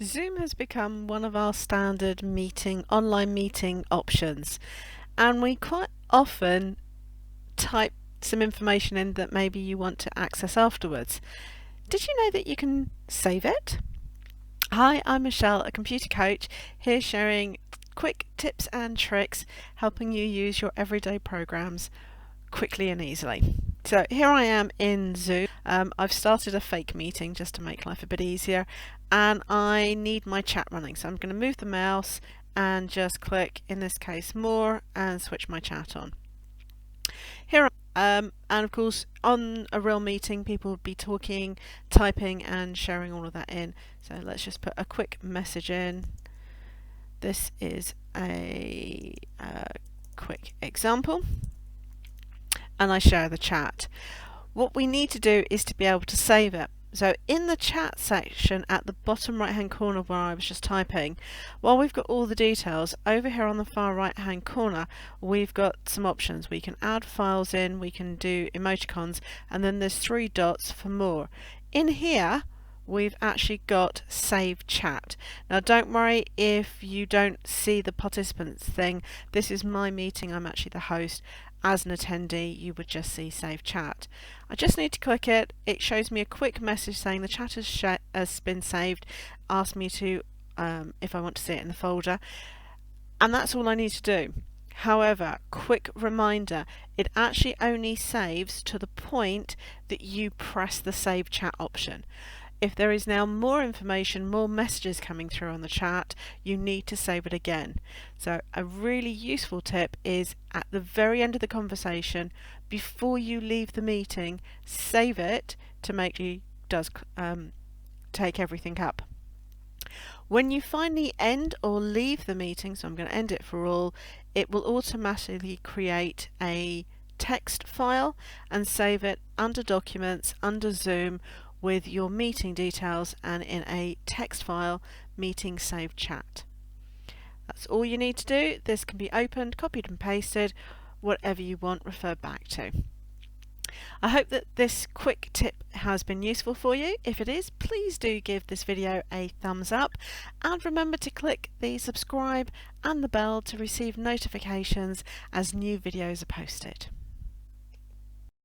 Zoom has become one of our standard online meeting options, and we quite often type some information in that maybe you want to access afterwards. Did you know that you can save it? Hi, I'm Michelle, a computer coach, here sharing quick tips and tricks helping you use your everyday programs quickly and easily. So here I am in Zoom. I've started a fake meeting just to make life a bit easier, and I need my chat running. So I'm going to move the mouse and just click, in this case, more, and switch my chat on. Here, and of course, on a real meeting, people would be talking, typing, and sharing all of that in. So let's just put a quick message in. This is a quick example, and I share the chat. What we need to do is to be able to save it. So in the chat section at the bottom right hand corner where I was just typing, while we've got all the details, over here on the far right hand corner we've got some options. We can add files in, we can do emoticons, and then there's 3 dots for more. In here we've actually got save chat. Now don't worry if you don't see the participants thing. This is my meeting, I'm actually the host. As an attendee, you would just see save chat. I just need to click it. It shows me a quick message saying the chat has been saved. Ask me to if I want to see it in the folder, and that's all I need to do. However, quick reminder, it actually only saves to the point that you press the save chat option. If there is now more information, more messages coming through on the chat, you need to save it again. So a really useful tip is at the very end of the conversation, before you leave the meeting, save it to make sure it does take everything up. When you finally end or leave the meeting, so I'm going to end it for all, it will automatically create a text file and save it under Documents, under Zoom, with your meeting details, and in a text file, meeting saved chat. That's all you need to do. This can be opened, copied and pasted, whatever you want referred back to. I hope that this quick tip has been useful for you. If it is, please do give this video a thumbs up, and remember to click the subscribe and the bell to receive notifications as new videos are posted.